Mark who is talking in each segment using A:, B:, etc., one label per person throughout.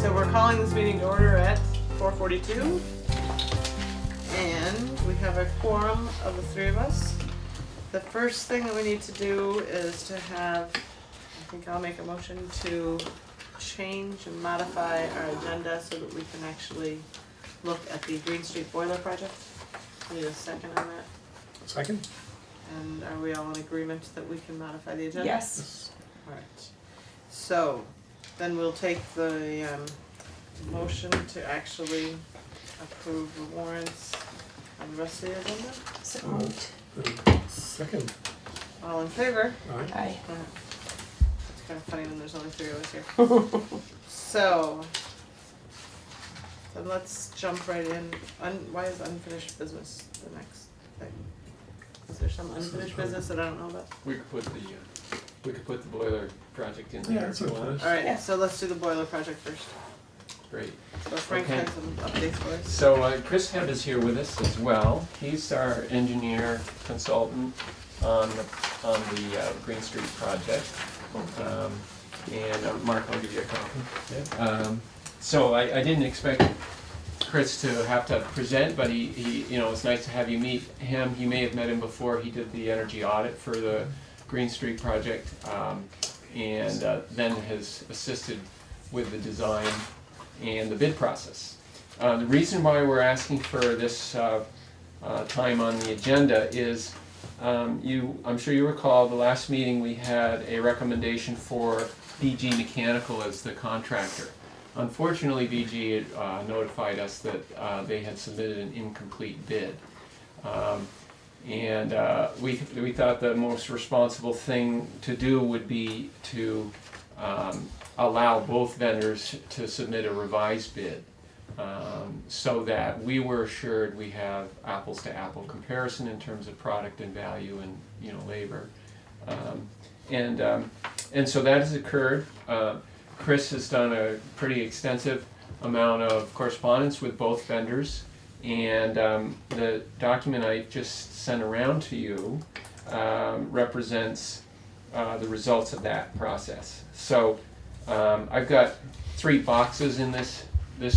A: So we're calling this meeting to order at 4:42, and we have a quorum of the three of us. The first thing that we need to do is to have, I think I'll make a motion to change and modify our agenda so that we can actually look at the Green Street boiler project. Need a second on that?
B: Second?
A: And are we all in agreement that we can modify the agenda?
C: Yes.
A: Alright, so then we'll take the motion to actually approve the warrants on the rest of the agenda.
C: So moved.
B: Second.
A: All in favor?
B: Alright.
C: Aye.
A: It's kind of funny when there's only three of us here. So, then let's jump right in. Why is unfinished business the next thing? Is there some unfinished business that I don't know about?
D: We could put the boiler project in
B: Yeah,
D: there
B: that's
D: if you
B: okay.
D: want.
A: Alright,
C: Yeah.
A: so let's do the boiler project first.
D: Great.
A: So Frank
D: Okay.
A: has some updates for us.
D: So Chris Hebb is here with us as well. He's our engineer consultant on the Green Street project. And Mark, I'll give you a copy. So I didn't expect Chris to have to present, but he it's nice to have you meet him. You may have met him before. He did the energy audit for the Green Street project, and then has assisted with the design and the bid process. The reason why we're asking for this time on the agenda is I'm sure you recall the last meeting we had a recommendation for BG Mechanical as the contractor. Unfortunately, BG notified us that they had submitted an incomplete bid. We thought the most responsible thing to do would be to allow both vendors to submit a revised bid, so that we were assured we have apples to apple comparison in terms of product and value and labor. And so that has occurred. Chris has done a pretty extensive amount of correspondence with both vendors, and the document I just sent around to you represents the results of that process. So I've got 3 boxes in this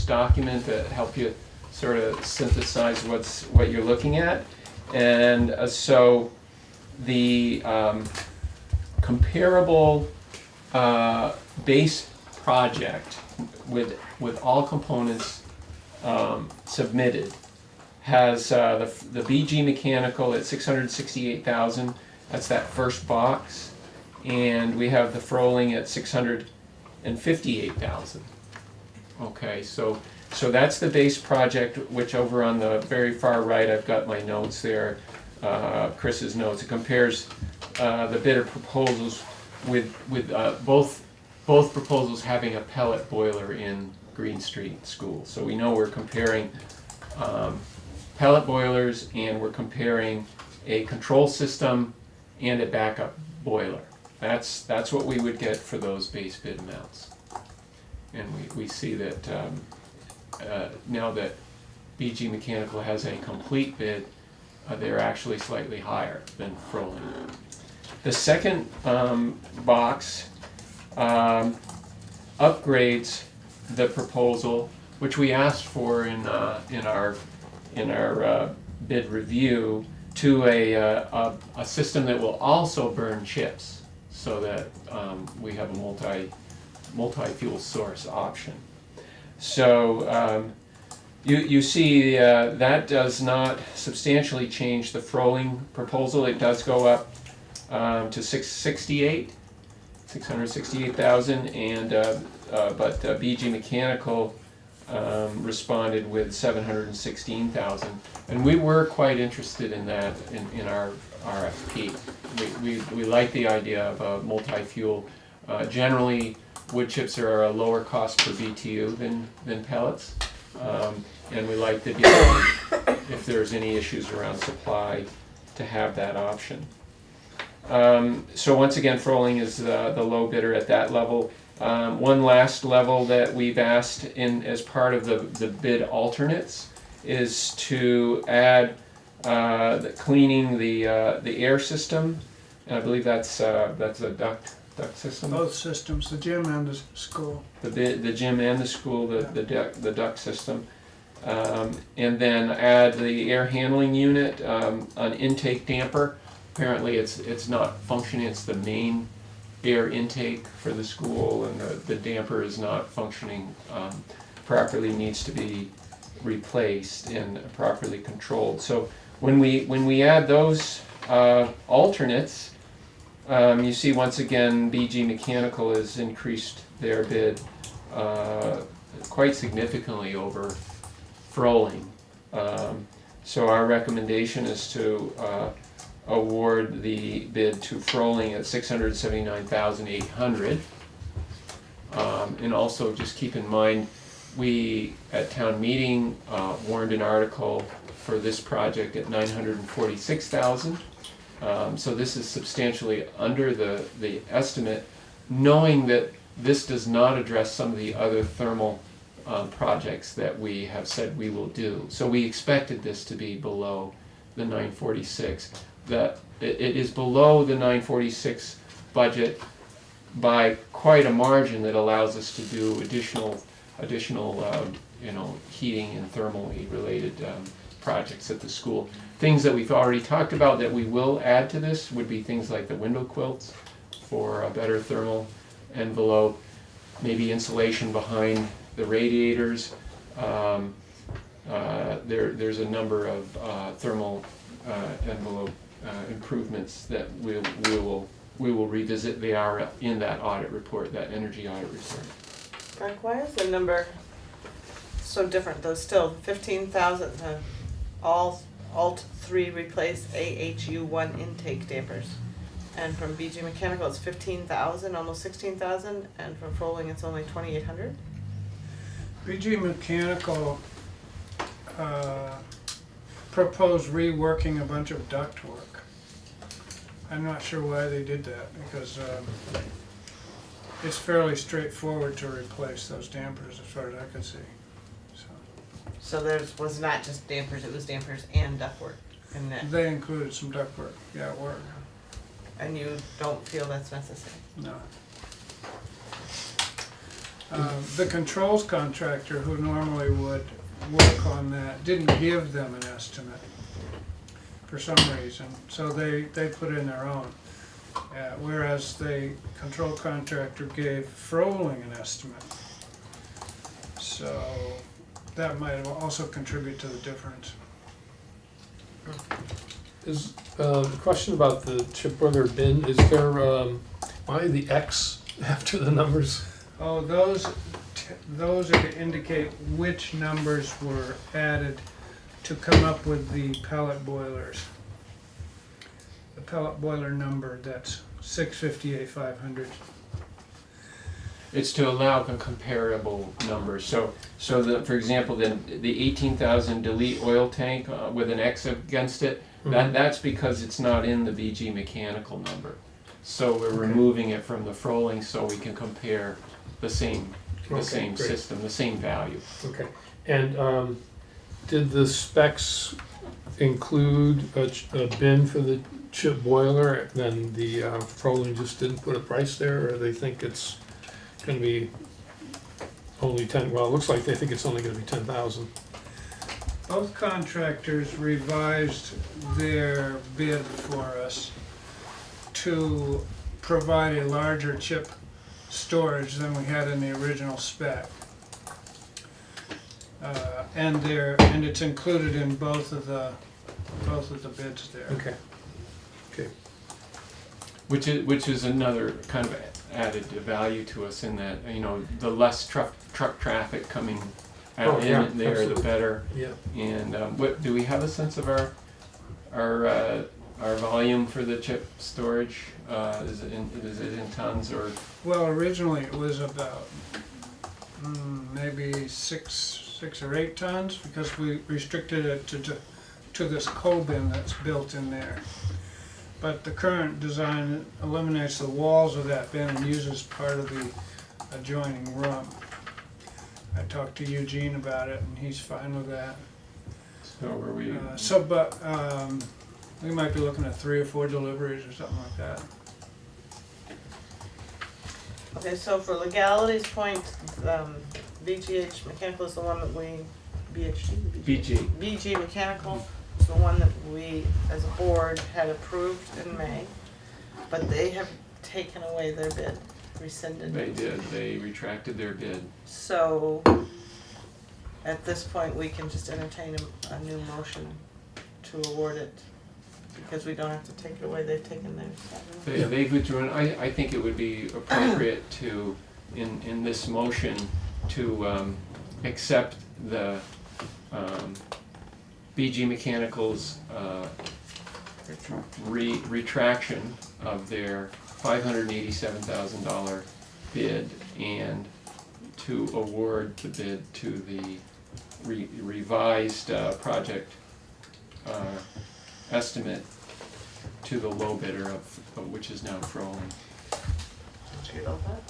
D: document that help you sort of synthesize what you're looking at, and so the comparable base project with all components submitted has the BG Mechanical at $668,000. That's that first box, and we have the Froling at $658,000. Okay, so that's the base project, which over on the very far right, I've got my notes there, Chris's notes. It compares the bidder proposals with both proposals having a pellet boiler in Green Street School. So we know we're comparing pellet boilers, and we're comparing a control system and a backup boiler. That's what we would get for those base bid amounts. And we see that now that BG Mechanical has a complete bid, they're actually slightly higher than Froling. The second box upgrades the proposal, which we asked for in our bid review, to a system that will also burn chips, so that we have a multi-fuel source option. So you see that does not substantially change the Froling proposal. It does go up to $668,000, and but BG Mechanical responded with $716,000, and we were quite interested in that in our RFP. We like the idea of a multi-fuel. Generally, wood chips are a lower cost per BTU than pellets, and we like the ability, if there's any issues around supply, to have that option. So once again, Froling is the low bidder at that level. One last level that we've asked as part of the bid alternates is to add cleaning the air system, and I believe that's a duct duct system?
C: Both systems, the gym and the school.
D: The gym and the school, the duct system. And then add the air handling unit, an intake damper. Apparently it's not functioning, it's the main air intake for the school, and the damper is not functioning properly, needs to be replaced and properly controlled. So when we add those alternates, you see once again BG Mechanical has increased their bid quite significantly over Froling. So our recommendation is to award the bid to Froling at $679,800. And also just keep in mind, we at town meeting warned an article for this project at $946,000. So this is substantially under the estimate, knowing that this does not address some of the other thermal projects that we have said we will do. So we expected this to be below the 946. That it is below the 946 budget by quite a margin that allows us to do additional heating and thermally related projects at the school. Things that we've already talked about that we will add to this would be things like the window quilts for a better thermal envelope, maybe insulation behind the radiators. There's a number of thermal envelope improvements that we will revisit. They are in that audit report, that energy audit report.
A: Frank, why is the number so different though? Still 15,000 to all Alt 3 replace AHU1 intake dampers, and from BG Mechanical it's 15,000, almost 16,000, and from Froling it's only 2,800.
C: BG Mechanical proposed reworking a bunch of ductwork. I'm not sure why they did that, because it's fairly straightforward to replace those dampers as far as I can see.
A: So there was not just dampers; it was dampers and ductwork in that.
C: They included some ductwork, yeah, at work.
A: And you don't feel that's necessary?
C: No. The controls contractor who normally would work on that didn't give them an estimate for some reason, so they put in their own. Whereas the control contractor gave Froling an estimate. So that might also contribute to the difference.
B: Is the question about the chip boiler bin, is there, why the X after the numbers?
C: Oh, those are to indicate which numbers were added to come up with the pellet boilers. The pellet boiler number, that's 658,500.
D: It's to allow comparable numbers. So for example, then the 18,000 delete oil tank with an X against it, that's because it's not in the BG Mechanical number. So we're removing it from the Froling so we can compare the same
B: Great.
D: system, the same value.
B: Okay, and did the specs include a bin for the chip boiler? Then the Froling just didn't put a price there, or they think it's gonna be only 10, well, it looks like they think it's only gonna be 10,000.
C: Both contractors revised their bid for us to provide a larger chip storage than we had in the original spec. And it's included in both of the bids there.
B: Okay. Okay.
D: Which is another kind of added value to us in that, the less truck traffic coming out there,
B: absolutely.
D: the better.
B: Yeah.
D: And what do we have a sense of our volume for the chip storage? Is it in tons or?
C: Well, originally it was about maybe six or 8 tons, because we restricted it to this coal bin that's built in there. But the current design eliminates the walls of that bin and uses part of the adjoining room. I talked to Eugene about it, and he's fine with that.
D: So were we?
C: We might be looking at 3 or 4 deliveries or something like that.
A: Okay, so for legality's point, VGH Mechanical is the one that we,
D: BG.
A: VG Mechanical is the one that we, as a board, had approved in May, but they have taken away their bid, rescinded.
D: They did, they retracted their bid.
A: So, at this point, we can just entertain a new motion to award it, because we don't have to take it away, they've taken theirs.
D: They've withdrawn. I think it would be appropriate to, in this motion, to accept the BG Mechanical's retraction of their $587,000 bid and to award the bid to the revised project estimate to the low bidder of which is now Froling.
A: Do you know that?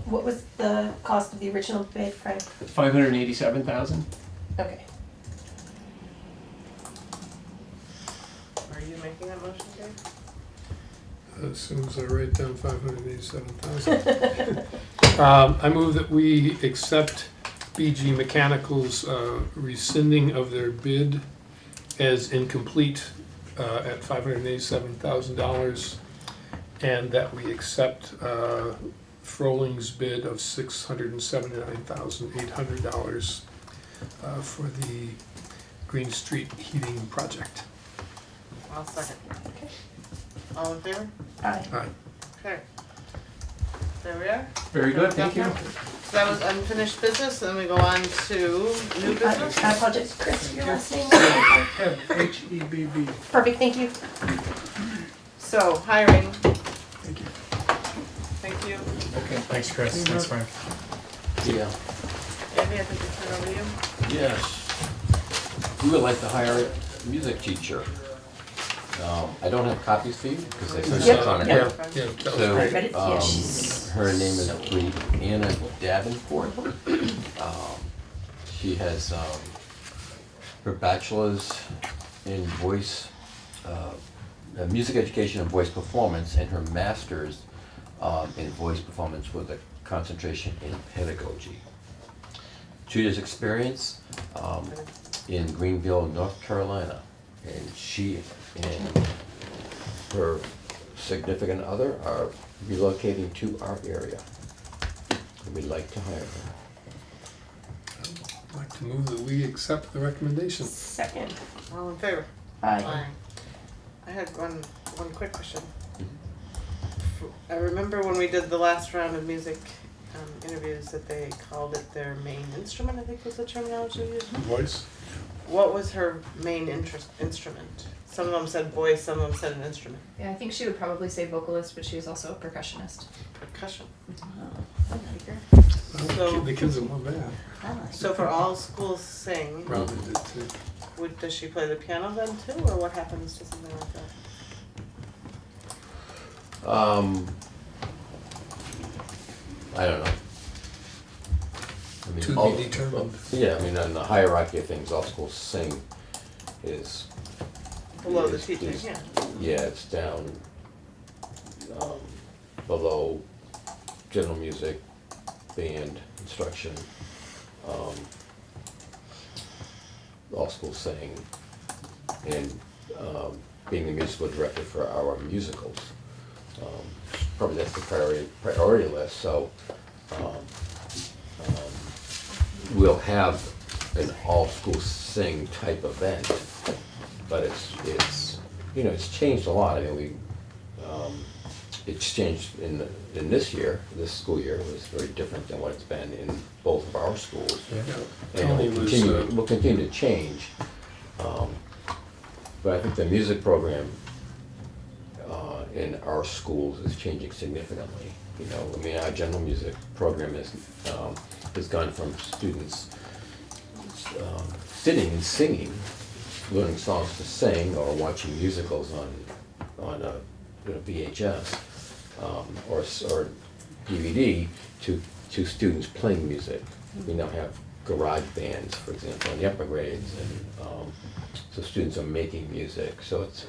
E: What was the cost of the original bid, Frank?
D: $587,000.
E: Okay.
A: Are you making that motion, Dave?
B: As soon as I write down 587,000. I move that we accept BG Mechanical's rescinding of their bid as incomplete at $587,000, and that we accept Froling's bid of $679,800 for the Green Street heating project.
A: I'll second.
E: Okay.
A: All in favor?
E: Aye.
B: Aye.
A: Okay. There we are.
D: Very good, thank you.
A: So that was unfinished business, and then we go on to new business.
E: I apologize, Chris, your last name?
C: Heb, H-E-B-B.
E: Perfect, thank you.
A: So, hiring,
C: Thank you.
A: thank you.
F: Okay, thanks Chris, thanks Frank.
G: Yeah,
A: Andy, I think it's turn over to you.
G: yes. We would like to hire a music teacher. I don't have copies for you because I sent
E: Yep,
G: it on
E: yep.
G: it.
B: Yeah, that was
G: So,
B: great.
E: Read it? Yeah, she's
G: her name is Anna Davenport. She has her bachelor's in voice, music education and voice performance, and her master's in voice performance with a concentration in pedagogy. 2 years experience in Greenville, North Carolina, and she and her significant other are relocating to our area. And we'd like to hire her.
B: I'd like to move that we accept the recommendation.
E: second.
A: All in favor?
E: Aye.
A: I had one quick question. I remember when we did the last round of music interviews that they called it their main instrument, I think was the terminology used.
B: Voice?
A: What was her main instrument? Some of them said voice, some of them said an instrument.
H: Yeah, I think she would probably say vocalist, but she was also a percussionist.
A: Percussion.
B: Well,
A: So-
B: the kids will love that.
A: So for all schools sing,
B: Robin did too.
A: does she play the piano then too, or what happens to something like that?
G: I don't know. I mean,
B: To be
G: all-
B: determined.
G: Yeah, I mean, on the hierarchy of things, all schools sing is.
A: Below the
G: is-
A: teaching,
G: is-
A: yeah.
G: Yeah, it's down below general music, band, instruction. All schools sing, and being the musical director for our musicals, probably that's the priority list. So we'll have an all-school sing type event, but it's it's changed a lot. I mean, it's changed in this year. This school year was very different than what it's been in both of our schools.
B: Yeah.
G: And
B: Tony
G: will continue to change. But I think the music program in our schools is changing significantly. I mean, our general music program has gone from students sitting and singing, learning songs to sing, or watching musicals on a VHS or DVD to students playing music. We now have garage bands, for example, in the upper grades, and so students are making music. So it's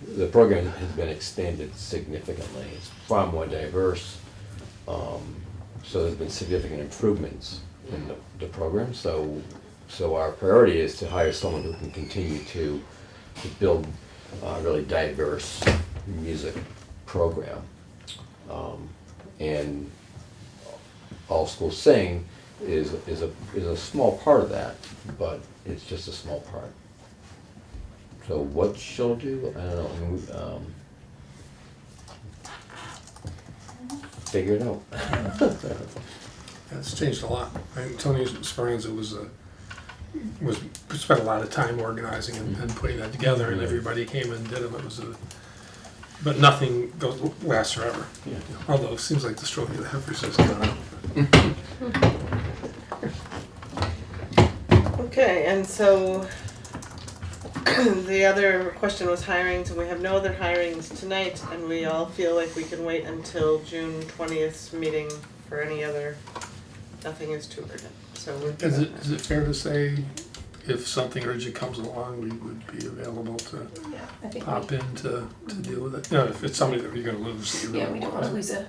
G: the program has been expanded significantly. It's far more diverse. So there's been significant improvements in the program. So our priority is to hire someone who can continue to build a really diverse music program. And All Schools Sing is a small part of that, but it's just a small part. So what she'll do, I don't know. I mean, figure it out.
B: It's changed a lot. Tony Speranza was spent a lot of time organizing and putting that together, and everybody came and did it. But nothing lasts forever.
G: Yeah.
B: Although it seems like the stroke of the heifers has gone up.
A: Okay, and so the other question was hirings, and we have no other hirings tonight, and we all feel like we can wait until June 20th's meeting for any other, nothing is too urgent, so we're.
B: Is it fair to say if something urgent comes along, we would be available to
E: Yeah, I think
B: pop in to deal with it? You know, if it's somebody that you're gonna lose, that you really
E: yeah, we don't want to lose
B: Yeah.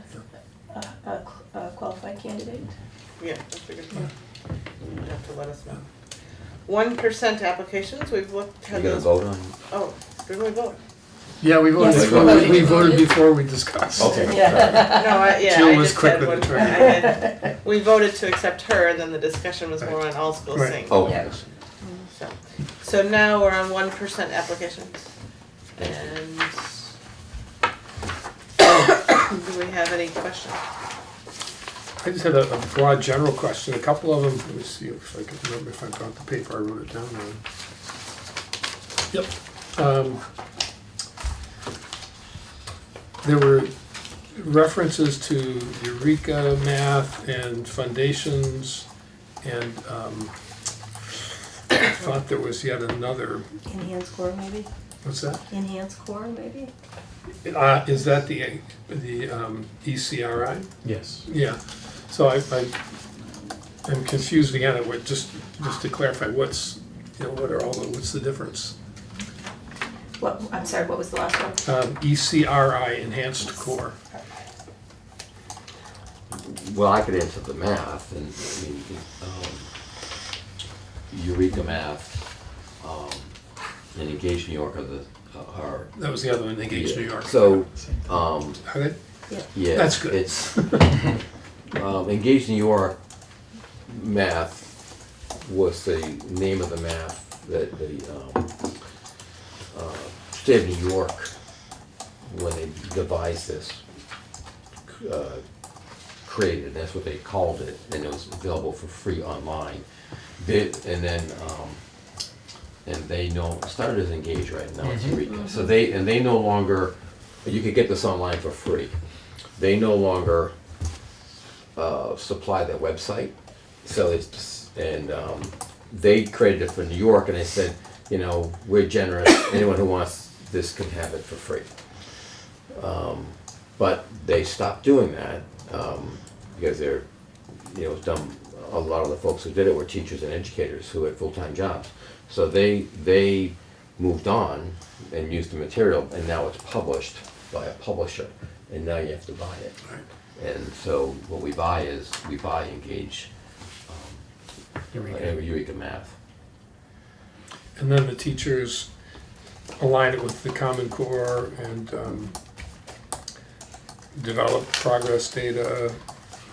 E: a qualified candidate.
A: Yeah, that's a good point. You have to let us know. 1% applications, we've looked,
G: You
A: had
G: gonna
A: those.
G: vote on?
A: Oh, did we vote?
B: Yeah, we voted,
E: Yes,
B: before, we voted before we discussed.
G: Okay.
E: Yeah.
A: No, yeah,
B: Jill
A: I
B: was
A: just
B: quick
A: had
B: with
A: one.
B: the turn.
A: I had- We voted to accept her, and then the discussion was more
B: Right.
A: on All Schools
B: Right.
A: Sing.
G: Oh,
E: Yeah.
G: yes.
A: So now we're on 1% applications. And do we have any questions?
B: I just had a broad general question, a couple of them, let me see if I can remember if I got the paper, I wrote it down on. Yep. There were references to Eureka Math and foundations, and I thought there was yet another,
E: Enhanced core, maybe?
B: what's that?
E: Enhanced core, maybe?
B: Is that the ECRI?
F: Yes.
B: Yeah, so I'm confused again, at what, just to clarify, what's, what are all the, what's the difference?
E: What, I'm sorry, what was the last one?
B: ECRI, Enhanced Core.
G: Well, I could answer the math, and I mean, Eureka Math, and Engage New York are
B: That was the other one, Engage New York.
G: So,
B: Are they?
G: yeah,
B: That's good.
G: It's Engage New York Math was the name of the math that the state of New York, when they devised this, created. That's what they called it, and it was available for free online. And they started as Engage, right now it's Eureka. So they no longer, you could get this online for free. They no longer supply their website. So they created it for New York, and they said, we're generous. Anyone who wants this can have it for free. But they stopped doing that because they're, it's done. A lot of the folks who did it were teachers and educators who had full-time jobs. So they moved on and used the material, and now it's published by a publisher, and now you have to buy it.
B: Right.
G: And so what we buy Engage Eureka Math.
B: And then the teachers align it with the Common Core and develop progress data,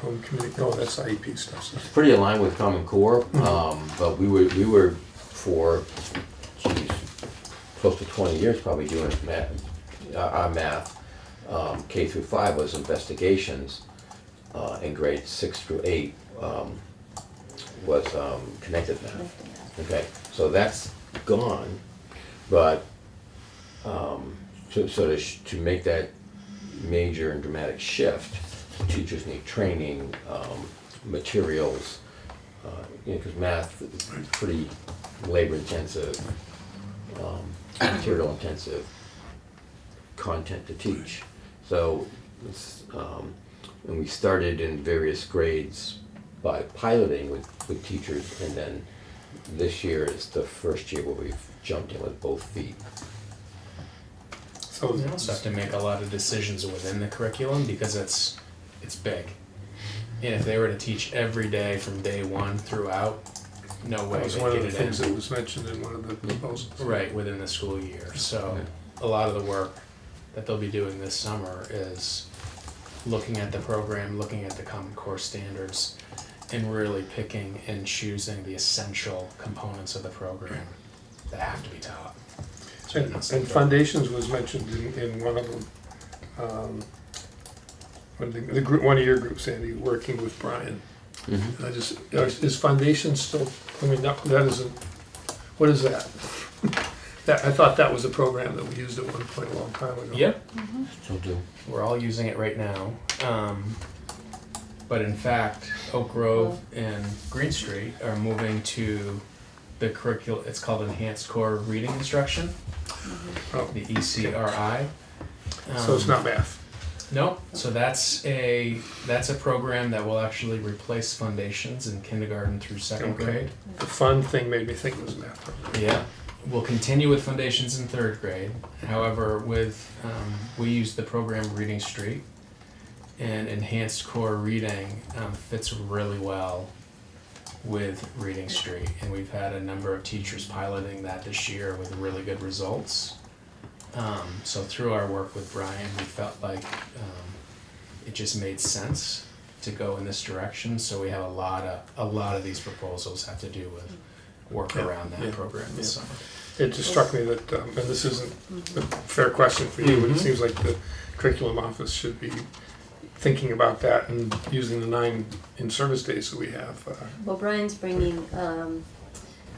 B: home community, that's IEP stuff.
G: It's pretty aligned with Common Core, but we were for close to 20 years probably doing math. Our math, K through 5 was investigations, and grades 6 through 8 was connected math. Okay, so that's gone, but to make that major and dramatic shift, teachers need training, materials, because math is pretty labor-intensive, material-intensive content to teach. So, and we started in various grades by piloting with teachers, and then this year is the first year where we've jumped in with both feet.
B: So
F: We also have to make a lot of decisions within the curriculum because it's big. And if they were to teach every day from day one throughout, no way
B: that was
F: they'd
B: one of
F: get
B: the
F: it
B: things
F: in.
B: that was mentioned in one of the proposals.
F: Right, within the school year. So a lot of the work that they'll be doing this summer is looking at the program, looking at the Common Core standards, and really picking and choosing the essential components of the program that have to be taught. So
B: And
F: that's
B: foundations was mentioned in one of them. The group, one of your groups, Andy, working with Brian.
G: Mhm.
B: I just, is foundation still, I mean, that isn't, what is that? That, I thought that was a program that we used at one point a long time ago.
F: Yep,
G: Still do.
F: we're all using it right now. But in fact, Oak Grove and Green Street are moving to the curriculum, it's called Enhanced Core Reading Instruction,
B: Oh,
F: the ECRI.
B: so it's not math.
F: No, so that's a program that will actually replace foundations in kindergarten through second
B: Okay.
F: grade.
B: The fun thing made me think it was a math program.
F: Yeah, we'll continue with foundations in third grade. However, we use the program Reading Street, and enhanced core reading fits really well with Reading Street, and we've had a number of teachers piloting that this year with really good results. So through our work with Brian, we felt like it just made sense to go in this direction. So we have a lot of these proposals have to do with work
B: Yeah,
F: around that
B: yeah,
F: program this summer.
B: It just struck me that, and this isn't a fair question for you, but it
F: Mhm.
B: seems like the curriculum office should be thinking about that and using the 9 in-service days that we have.
E: Well, Brian's bringing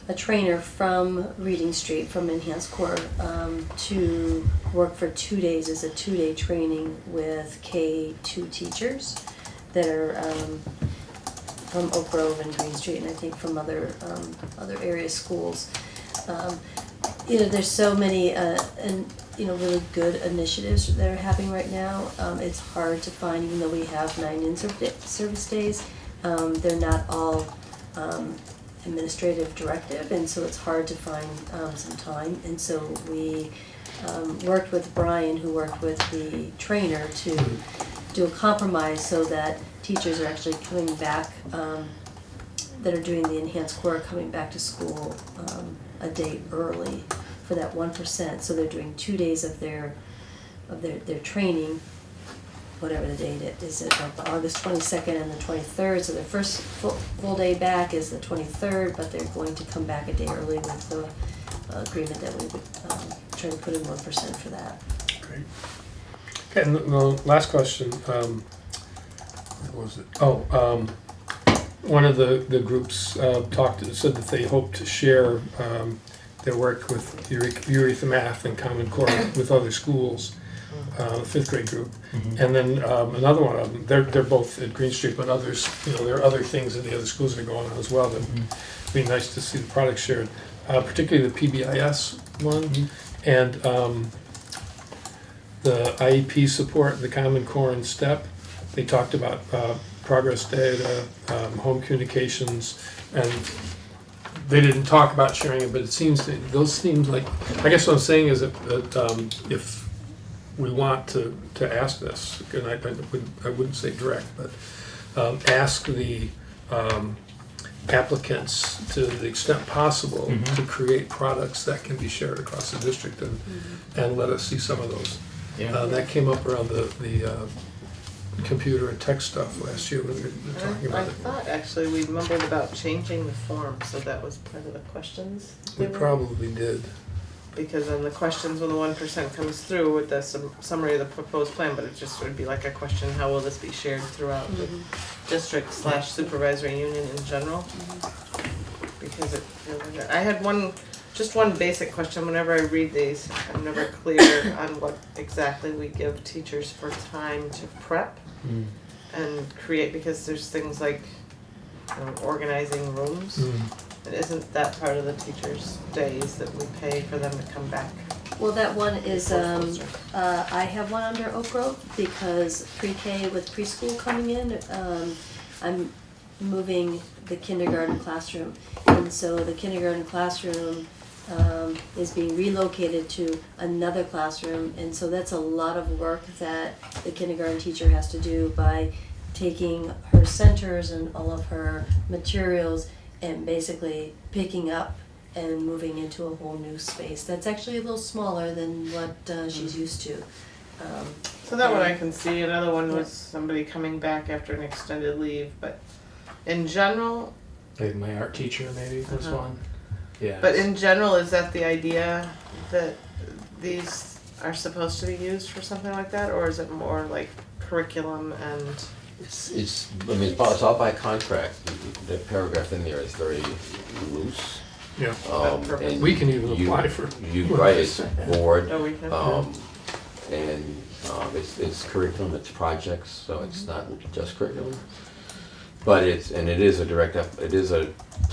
E: a trainer from Reading Street, from Enhanced Core, to work for 2 days as a 2-day training with K2 teachers that are from Oak Grove and Green Street, and I think from other area schools. There's so many really good initiatives that are happening right now. It's hard to find, even though we have 9 in-service days, they're not all administrative directive, and so it's hard to find some time. And so we worked with Brian, who worked with the trainer, to do a compromise so that teachers are actually coming back, that are doing the enhanced core, coming back to school a day early for that 1%. So they're doing 2 days of their training, whatever the date it is, like August 22nd and the 23rd. So their first full day back is the 23rd, but they're going to come back a day early with the agreement that we would try to put in 1% for that.
B: Great. Okay, and the last question, what was it? One of the groups said that they hope to share their work with Eureka Math and Common Core with other schools, the 5th grade group. And then another one of them, they're both at Green Street, but others, there are other things in the other schools that are going on as well that would be nice to see the product shared, particularly the PBIS one, and the IEP support, the Common Core and STEP. They talked about progress data, home communications, and they didn't talk about sharing it, but it seems those seems like, I guess what I'm saying is that if we want to ask this, and I wouldn't say direct, but ask the applicants to the extent possible to create products that can be shared across the district and let us see some of those.
F: Yeah.
B: That came up around the computer and tech stuff last year when we were talking
A: I
B: about it.
A: thought actually we mumbled about changing the form, so that was part of the questions.
B: We
A: they were-
B: probably did.
A: Because then the questions when the 1% comes through with the summary of the proposed plan, but it just would be like a question, how will this be shared throughout the district / supervisory union in general? Because I had just one basic question. Whenever I read these, I'm never clear on what exactly we give teachers for time to prep and create, because there's things like organizing rooms. And isn't that part of the teachers' days that we pay for them to come back?
E: Well, that one is, I have one under Oak Grove because pre-K with preschool coming in, I'm moving the kindergarten classroom. And so the kindergarten classroom is being relocated to another classroom, and so that's a lot of work that the kindergarten teacher has to do by taking her centers and all of her materials and basically picking up and moving into a whole new space that's actually a little smaller than what she's used to.
A: So that one I can see, another one was somebody coming back after an extended leave, but in general,
F: Like my art teacher maybe was
A: Uh-huh.
F: one. Yeah.
A: but in general, is that the idea that these are supposed to be used for something like that, or is it more like curriculum and?
G: It's, I mean, it's all by contract. The paragraph in there is very loose.
B: Yeah,
G: And
B: we can even
G: you-
B: apply for.
G: You write it's board,
A: Oh, we can.
G: and it's curriculum, it's projects, so it's not just curriculum. But it is a direct,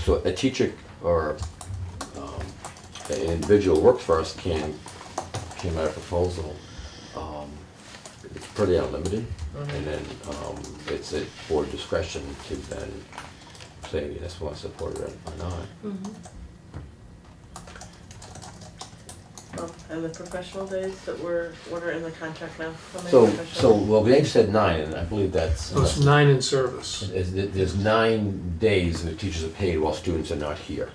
G: so a teacher or an individual who works for us can write a proposal. It's pretty unlimited, and then it's at board discretion to then say, yes, we want to support it or not.
A: Oh, and the professional days that what are in the contract now? How many
G: So,
A: professional-
G: well, they've said 9, and I believe that's.
B: So it's 9 in service,
G: There's 9 days that teachers are paid while students are not here.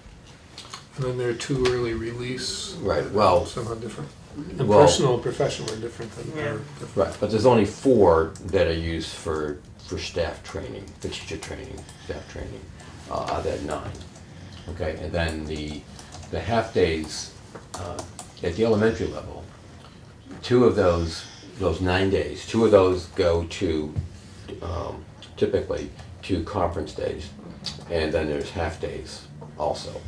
B: and then there are 2 early release.
G: Right, well-
B: Somehow different. And
G: Well-
B: personal and professional are different than,
A: Yeah.
B: different.
G: Right, but there's only 4 that are used for staff training, for teacher training, staff training, out of that 9. Okay, and then the half-days, at the elementary level, 2 of those 9 days, 2 of those go to, typically, to conference days, and then there's half-days also.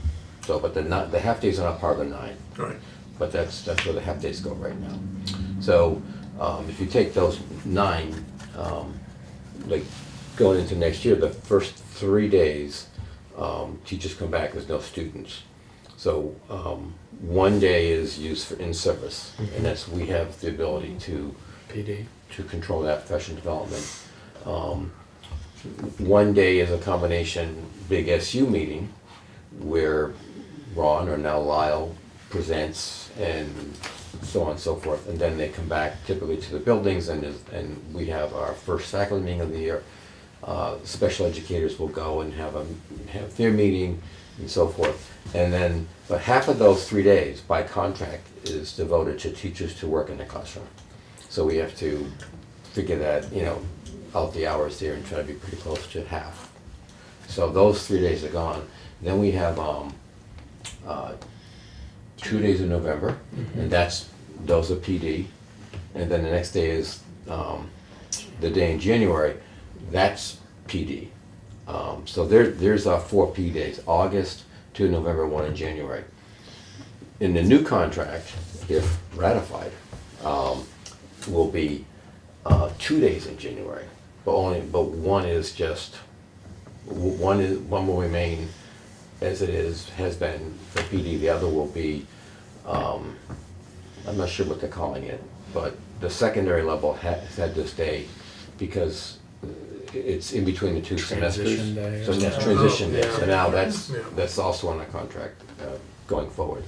G: So, but the half-days are not part of the 9.
B: Right.
G: But that's where the half-days go right now. So, if you take those 9, like going into next year, the first 3 days, teachers come back, there's no students. So, 1 day is used for in-service, and that's, we have the ability to
F: PD.
G: control that professional development. 1 day is a combination big SU meeting where Ron, or now Lyle, presents and so on and so forth. And then they come back typically to the buildings, and we have our first faculty meeting of the year. Special educators will go and have their meeting and so forth. And then, but half of those 3 days by contract is devoted to teachers to work in the classroom. So we have to figure that, out the hours there and try to be pretty close to half. So those 3 days are gone. Then we have 2 days in November, and those are PD. And then the next day is the day in January, that's PD. So there's our 4 P days, August to November 1 and January. In the new contract, if ratified, will be 2 days in January, but one is just, one will remain as it has been for PD. The other will be, I'm not sure what they're calling it, but the secondary level has had to stay because it's in between the 2 semesters.
F: Transition day or
G: So that's
F: something.
G: transition
B: Oh,
G: day,
B: yeah.
G: so now
B: Yeah.
G: that's also on the contract going forward.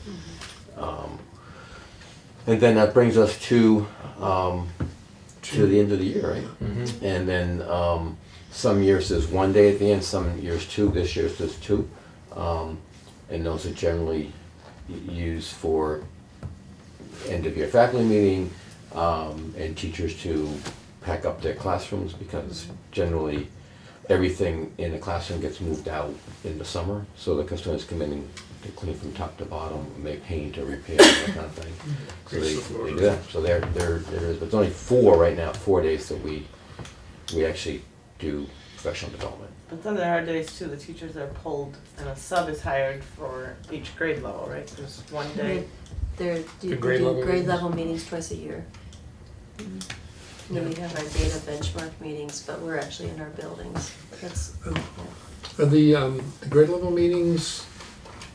G: And then that brings us to the end of the year, right?
F: Mm-hmm.
G: And then some years there's 1 day at the end, some years 2, this year's there's 2. And those are generally used for end of year faculty meeting, and teachers to pack up their classrooms, because generally everything in the classroom gets moved out in the summer, so the custodians come in and they clean from top to bottom, make paint or repair, that kind of thing. So they do that, so there is, but it's only 4 right now, 4 days that we actually do professional development.
A: But then there are days too, the teachers are pulled and a sub is hired for each grade level, right? There's 1 day.
B: The grade level
E: grade
B: meetings?
E: level meetings twice a year. Then we have our data benchmark meetings, but we're actually in our buildings. That's,
B: Are the grade level meetings,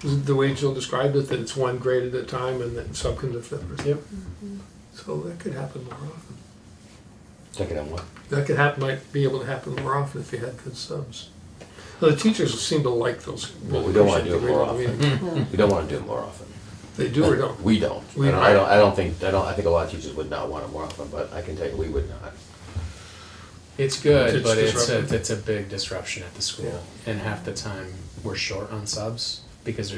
B: the way Jill described it, that it's 1 grade at a time and then sub can differ? Yep. So that could happen more often.
G: Check it out, what?
B: That might be able to happen more often if you had good subs. Well, the teachers seem to like those.
G: Well, we don't wanna do it
B: grade
G: more
B: level
G: often.
B: meetings.
E: yeah.
G: We don't want to do it more often.
B: They do or don't?
G: We don't.
B: We
G: I think a lot of teachers would not want it more often, but I can tell you, we would not.
F: It's good,
B: It's
F: but
B: disruptive.
F: it's a big disruption at the school, and half the time we're short on subs because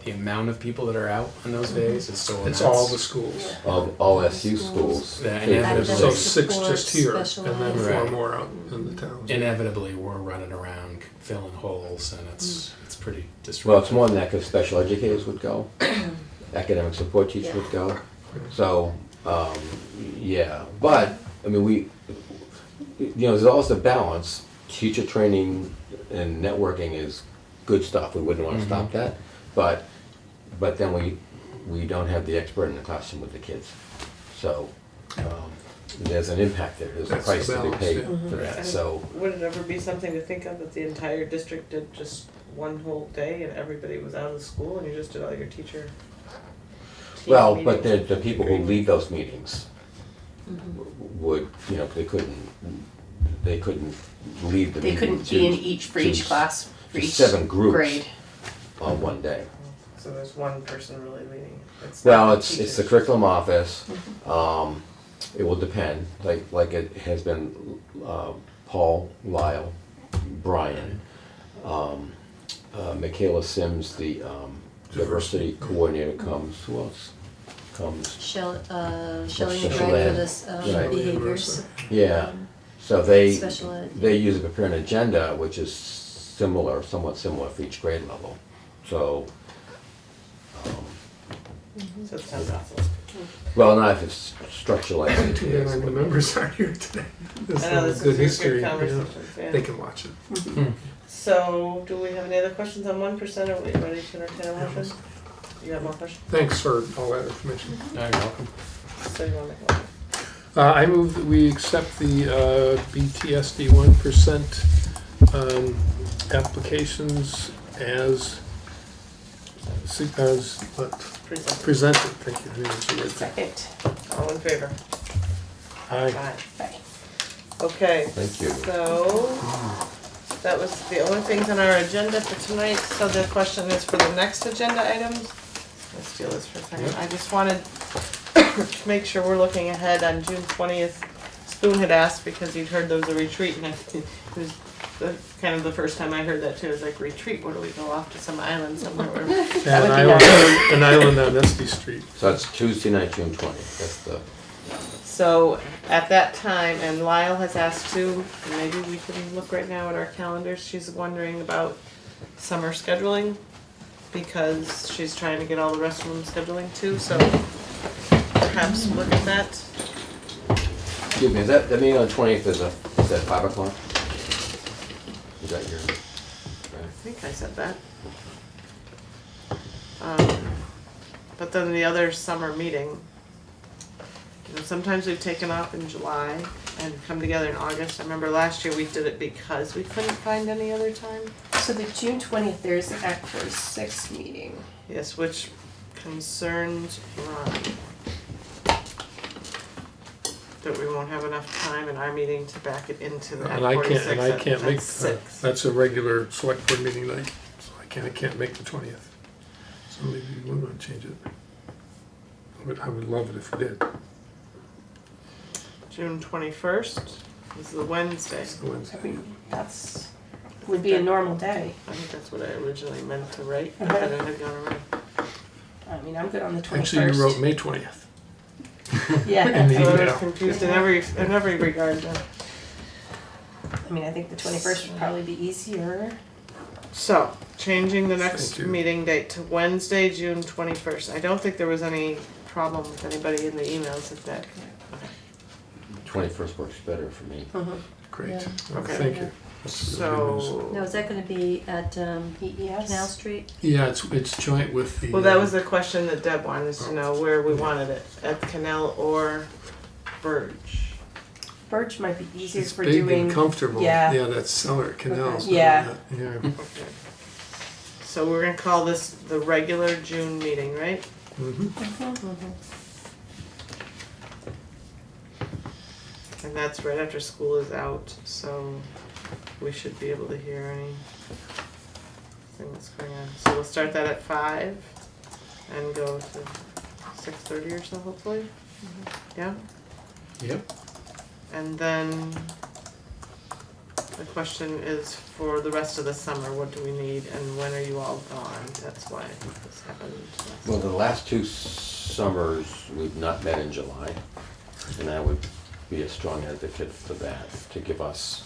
F: the amount of people that are out on those days is so immense.
B: It's all the schools.
G: All SU schools.
F: Yeah,
G: pay for
F: inevitably.
G: the
B: So
G: same.
B: 6 just here,
E: Special
B: and then
E: ed.
B: 4
F: Right.
B: more out in the towns.
F: Inevitably, we're running around filling holes, and it's pretty disruptive.
G: Well, it's more than that, because special educators would go, academic support teachers would go. So, yeah, but, I mean, there's always a balance. Teacher training and networking is good stuff, we wouldn't want to stop that. But then we don't have the expert in the classroom with the kids. So, there's an impact there, there's a
B: That's the
G: price to be
B: balance,
G: paid
B: yeah.
G: for that,
A: And
G: so.
A: would it ever be something to think of that the entire district did just one whole day and everybody was out of the school and you just did all your team
G: Well, but
A: meetings?
G: the people who lead those meetings would, they couldn't lead the
I: They
G: meeting.
I: couldn't
G: to-
I: be in each, for each
G: to-
I: class, for
G: to
I: each
G: 7 groups
I: grade.
G: on one day.
A: So there's one person really leading it. It's
G: Well,
A: not
G: it's the
A: teachers.
G: curriculum office, it will depend, like it has been, Paul, Lyle, Brian, Michaela Sims, the diversity coordinator comes, who else comes?
E: Shelley and
G: Special
E: Greg for
G: ed.
E: this
G: Right.
E: behaviors,
G: Yeah, so they
E: special ed.
G: use a prepare an agenda, which is somewhat similar for each grade level, so.
A: So it's not awful.
G: Well, not if it's structured like it
B: Too bad
G: is.
B: the members aren't here today. This
A: I know,
B: is
A: this
B: good
A: is
B: history,
A: good
B: you know.
A: conversations, yeah.
B: They can watch it.
A: So, do we have any other questions on 1%? Are we ready to entertain a motion? You have more questions?
B: Thanks for all that information.
F: You're welcome.
A: So you want to make a motion?
B: I move that we accept the BTSD 1% applications as what?
A: Present.
B: Presented. Thank you. I didn't see it.
I: Second.
A: All in favor?
B: Aye.
I: Bye.
A: Okay.
G: Thank you.
A: So, that was the only things on our agenda for tonight. So the question is for the next agenda items. Let's steal this for a second. I just wanted to make sure we're looking ahead on June 20th. Spoon had asked because he'd heard there was a retreat, and it was kind of the first time I heard that too. It was like, retreat, what do we go off to some island somewhere?
B: Yeah,
I: That would
B: an
I: be
B: island, an island on Esty Street.
G: So it's Tuesday night, June 20th, that's the.
A: So at that time, and Lyle has asked too, and maybe we can look right now at our calendars, she's wondering about summer scheduling because she's trying to get all the rest of them scheduling too, so perhaps look at that.
G: Excuse me, is that, the meeting on the 20th is at 5 o'clock? Is that your?
A: I think I said that. But then the other summer meeting, sometimes we've taken off in July and come together in August. I remember last year we did it because we couldn't find any other time.
I: So the June 20th, there's an Act for 6 meeting.
A: Yes, which concerned Ron. That we won't have enough time in our meeting to back it into the Act
B: And I
A: 46.
B: can't make,
A: That's 6.
B: that's a regular select board meeting night, so I can't make the 20th. So maybe we want to change it. I would love it if we did.
A: June 21st is the Wednesday.
B: It's the Wednesday.
I: I mean, that's, would be a normal day.
A: I think that's what I originally meant to write, but then it had gone away.
I: I mean, I'm good on the 21st.
B: Actually, you wrote May 20th.
I: Yeah,
B: in the
A: So I was
B: email.
A: confused in every regard then.
I: I mean, I think the 21st would probably be easier.
A: So, changing the next
B: Thank you.
A: meeting date to Wednesday, June 21st. I don't think there was any problem with anybody in the emails if that. Okay.
G: 21st works better for me.
B: Great.
E: Yeah.
A: Okay.
B: Thank you. That's really good news.
A: So,
E: Now, is that gonna be at
I: Yes.
E: Canal Street?
B: Yeah, it's joint with the.
A: well, that was the question that Deb wanted us to know, where we wanted it, at Canal or Burge.
I: Birch might be easier
B: It's
I: for
B: big
I: doing.
B: and comfortable.
I: yeah.
B: Yeah, that cellar at Canals.
I: Yeah.
B: Yeah.
A: Okay. So we're gonna call this the regular June meeting, right?
B: Mm-hmm.
A: And that's right after school is out, so we should be able to hear anything that's going on. So we'll start that at 5. and go to 6:30 or so, hopefully. Yeah,
F: Yep.
A: and then the question is for the rest of the summer, what do we need and when are you all gone? That's why this happened last
G: Well, the
A: time.
G: last two summers, we've not met in July, and I would be a strong advocate for that, to give us,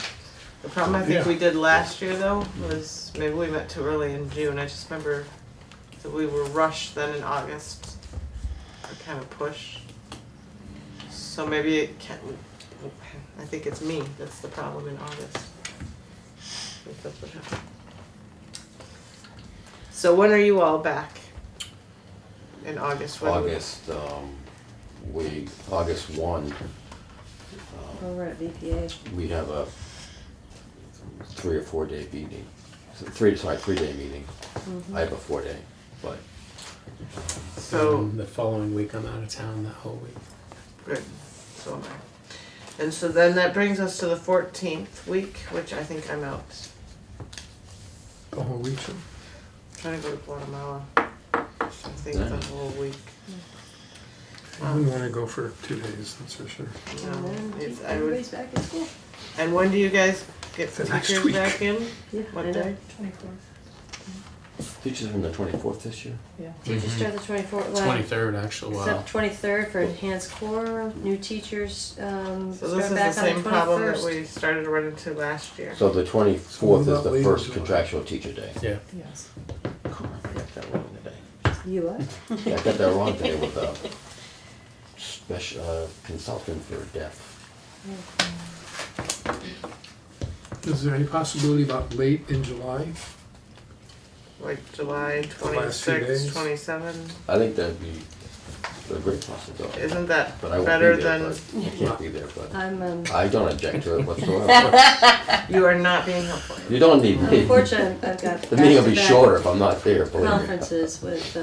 A: The problem I think
B: Yeah.
A: we did last year though was maybe we met too early in June. I just remember that we were rushed then in August, or kind of pushed. So maybe it can, I think it's me that's the problem in August. I think that's what happened. So when are you all back? In August? When do we-
G: August 1,
E: Over at VPA.
G: we have a 3 or 4 day meeting. 3-day meeting. I have a 4-day, but
A: So,
F: The following week, I'm out of town that whole week.
A: good, so am I. And so then that brings us to the 14th week, which I think I'm out.
B: The whole week. So.
A: Trying to go to Guatemala. I think the
G: Nice.
A: whole week.
B: I wouldn't want to go for 2 days, that's for sure.
A: No,
E: And then
A: it's- I would.
E: everybody's back in school.
A: And when do you guys get
B: The next
A: teachers
B: week.
A: back in?
E: Yeah,
A: What
E: I know.
A: day?
H: 24.
G: teachers are on the 24th this year.
E: Teachers start the 24th, well,
F: 23rd, actually. Wow.
E: except 23rd for enhanced core, new teachers,
A: So this
E: start
A: is the
E: back on the
A: same problem that
E: 21st.
A: we started to run into last year.
G: So the 24th
B: So what
G: is
B: about
G: the
B: late
G: first
B: July?
G: contractual teacher day.
F: Yeah.
H: Yes.
G: Oh, I got that wrong today.
E: You what?
G: Yeah, I got that wrong today with a special consultant for deaf.
B: Is there any possibility about late in July?
A: Like July
B: The last few
A: 26th,
B: days?
A: 27th.
G: I think that'd be a great possibility.
A: Isn't that
G: But I won't
A: better
G: be there,
A: than,
G: but I can't be there, but
E: I'm,
G: I don't object to it whatsoever.
A: you are not being helpful.
G: You don't need me.
E: unfortunately, I've got
G: The meeting will be
E: back-to-back
G: shorter if I'm not there, believe me.
E: conferences with,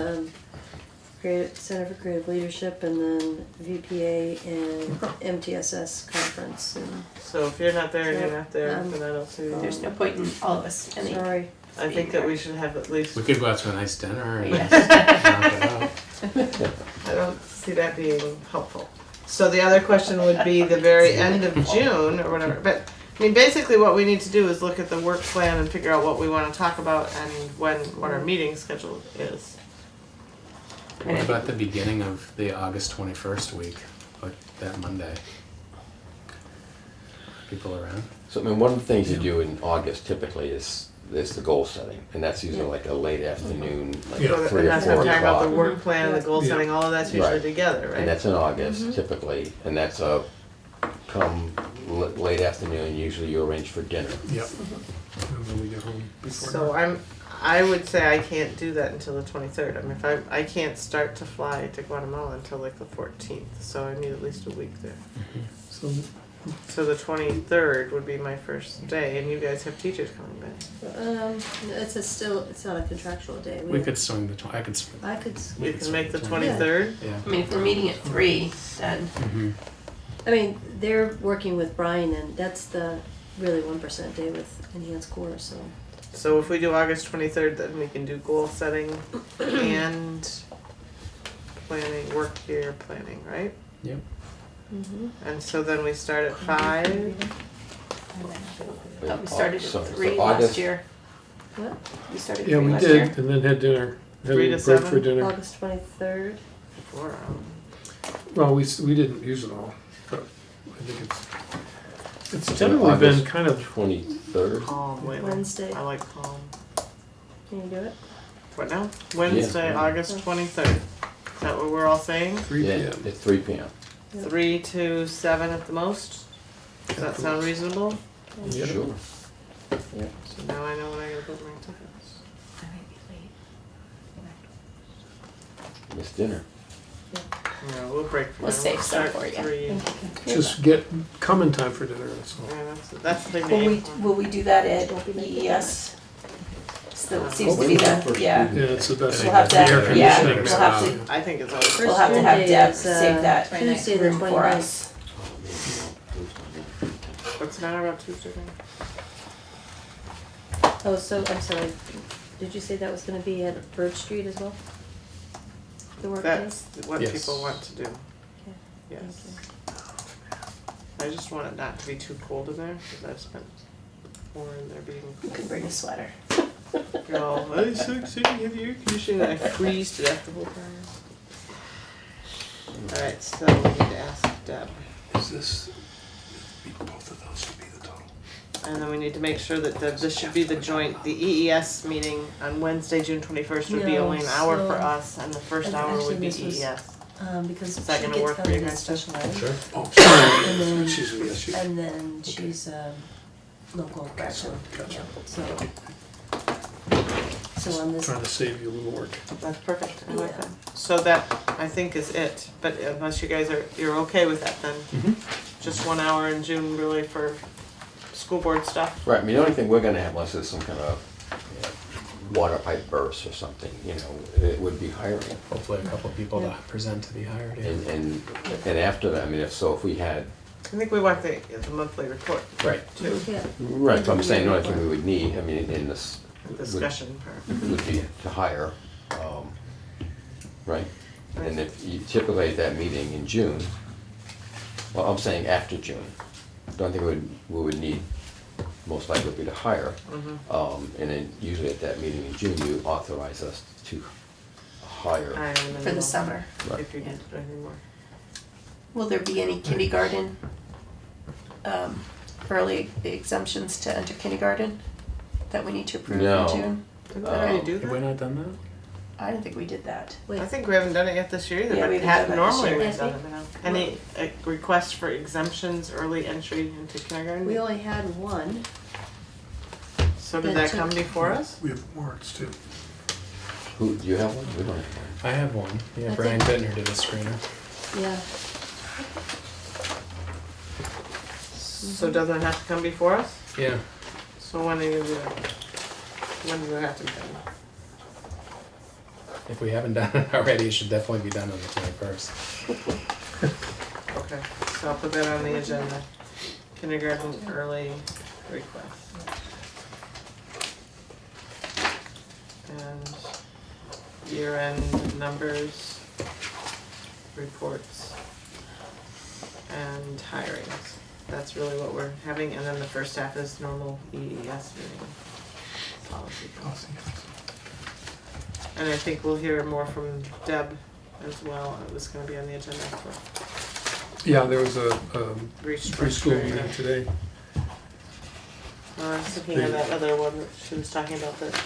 E: Center for Creative Leadership and then VPA and MTSS conference, and,
A: So if you're not there and you're not there,
E: Um,
A: then I don't see the
I: There's no point in all of us. Any.
E: sorry.
A: I think that we should have at least,
F: We could go out to a nice dinner and
I: Yes.
F: knock it out.
A: I don't see that being helpful. So the other question would be the very end of June or whatever, but, I mean, basically what we need to do is look at the work plan and figure out what we wanna talk about and what our meeting schedule is.
F: What about the beginning of the August 21st week, like that Monday? People around?
G: So, I mean, one of the things you do in August typically is the goal setting, and that's usually
E: Yeah.
G: like a late afternoon, like
B: Yeah.
A: So
G: 3
A: and
G: or
A: that's
G: 4
A: what I'm talking about, the
G: o'clock.
A: work plan, the goal
B: Yeah.
A: setting, all of that's usually
G: Right.
A: together, right?
G: And that's in August typically, and that's come late afternoon, usually you arrange for dinner.
B: Yep. And then we get home before.
A: So I would say I can't do that until the 23rd. I mean, if I can't start to fly to Guatemala until like the 14th, so I need at least a week there.
B: So
A: So the 23rd would be my first day, and you guys have teachers coming back.
E: It's not a contractual day.
F: We could swing I could swing.
E: I could,
A: You can make the 23rd.
F: Yeah.
I: I mean, if we're meeting at 3, then
F: Mm-hmm.
E: I mean, they're working with Brian and that's the really 1% day with enhanced core, so.
A: So if we do August 23rd, then we can do goal setting and planning, work year planning, right?
F: Yep.
A: And so then we start at 5.
I: we started
G: So-
I: at
G: so
I: 3
G: August-
I: last year.
E: What?
I: We started at
B: yeah,
I: 3
B: we
I: last
B: did,
I: year.
B: and then had dinner. Had
A: 3
B: a
A: to
B: break for
A: 7?
B: dinner.
E: August 23rd.
A: Or,
B: Well, we didn't use it all, but I think it's generally been
G: August
B: kind of
G: 23rd?
A: calm, wait,
E: Wednesday.
A: I like calm.
E: Can you do it?
A: What now? Wednesday,
G: Yeah.
A: August 23rd. Is that what we're all saying?
B: 3
G: Yeah,
B: p.m.
G: it's 3 p.m.
A: 3 to 7 at the most? Does that sound reasonable?
B: Yep.
G: Sure.
A: So now I know when I gotta book my tickets.
I: I might be late.
G: Miss dinner.
A: Yeah, we'll break for
I: We'll
A: now.
I: save some
A: Start
I: for you.
A: 3.
B: Just come in time for dinner, that's all.
A: Yeah, that's the big
I: Will we,
A: name.
I: will we do that at
E: Won't be late.
I: EES? Still seems to be the, yeah.
B: Yeah, it's the best.
I: We'll have to-
B: The air
I: yeah,
B: conditioning
I: we'll have
B: stuff.
I: to-
A: I think it's always.
I: We'll have to have
E: First
I: Deb
E: Tuesday is,
I: save that
E: Tuesday the
I: room for
E: 29th.
I: us.
A: What's the matter about Tuesday night?
E: Oh, so, I'm sorry, did you say that was gonna be at Bird Street as well? the work
A: That's
E: days?
A: what
B: Yes.
A: people want to do.
E: Okay,
A: Yes.
E: thank
A: I just want it not to be too cold in there, because I've spent more in there being
I: You could bring a sweater.
A: all, I succeed, have you air conditioning, and I freeze to death the whole time. Alright, so we need to ask Deb,
B: Is this, both of those should be the total?
A: and then we need to make sure that this should be the joint, the EES meeting on Wednesday, June 21st would be
E: No,
A: only an hour for
E: so-
A: us, and the first
E: and
A: hour would
E: actually
A: be
E: this was-
A: EES.
E: Because she
A: Is that gonna
E: gets
A: work for
E: covered
A: you
E: in
A: guys?
E: special ed.
B: Sure. Oh,
E: And then-
B: she's, yes, she.
E: And then she's local
B: Okay,
E: correction.
B: gotcha.
E: So on this,
B: Trying to save you a little work.
A: That's perfect, I like
E: Yeah.
A: that. So that, I think, is it, but unless you guys you're okay with that, then just 1 hour in June really for school board stuff.
G: Right, I mean, the only thing we're gonna have, unless there's some kind of water pipe burst or something, you know, it would be hiring.
F: Hopefully a couple people to present to be hired. Yeah.
G: And after that, I mean, if we had,
A: I think we want the monthly report
F: Right.
A: too,
E: yeah,
G: right, but I'm saying the only thing we would need, I mean, in this,
A: the discussion part.
G: would be to hire, right? And if you typically at that meeting in June, well, I'm saying after June, don't think we would need, most likely would be to hire. And then usually at that meeting in June, you authorize us to hire.
I: For the summer.
A: If you need anything more.
I: Will there be any kindergarten, early exemptions to enter kindergarten that we need to approve
G: No.
I: in June?
A: Didn't we already do
F: Have we
A: that?
F: not done that?
I: I don't think we did that.
A: I think we haven't done it yet this year either,
I: Yeah,
A: but
I: we
A: it
I: haven't done that this
A: normally
I: year.
A: we've done it now. Any requests for exemptions, early entry into kindergarten?
E: we only had one.
A: So did that come before us?
B: We have warrants too.
G: Who, do you have one? We don't have one.
F: I have one. Yeah,
E: I
F: Brian
E: think-
F: Bittner did a screener.
E: Yeah,
A: So doesn't it have to come before us?
F: Yeah.
A: So when do you do that? When does it have to be done?
F: If we haven't done it already, it should definitely be done on the 21st.
A: Okay, so I'll put that on the agenda. Kindergarten early request. And year-end numbers, reports, and hirings. That's really what we're having, and then the first half is normal EES meeting. Policy. And I think we'll hear more from Deb as well. It was gonna be on the agenda for
B: Yeah, there was a
A: restructuring.
B: preschool meeting today.
A: I was thinking of that other one that she was talking about that,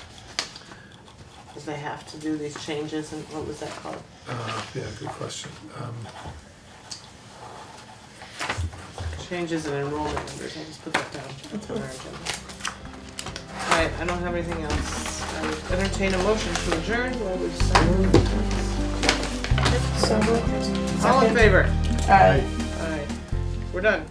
A: because they have to do these changes, and what was that called?
B: Yeah, good question.
A: Changes in enrollment numbers, I just put that down, that's on our agenda. Alright, I don't have anything else. I would entertain a motion to adjourn, I would say.
I: So moved.
A: All in favor?
I: Aye.
A: Aye. We're done.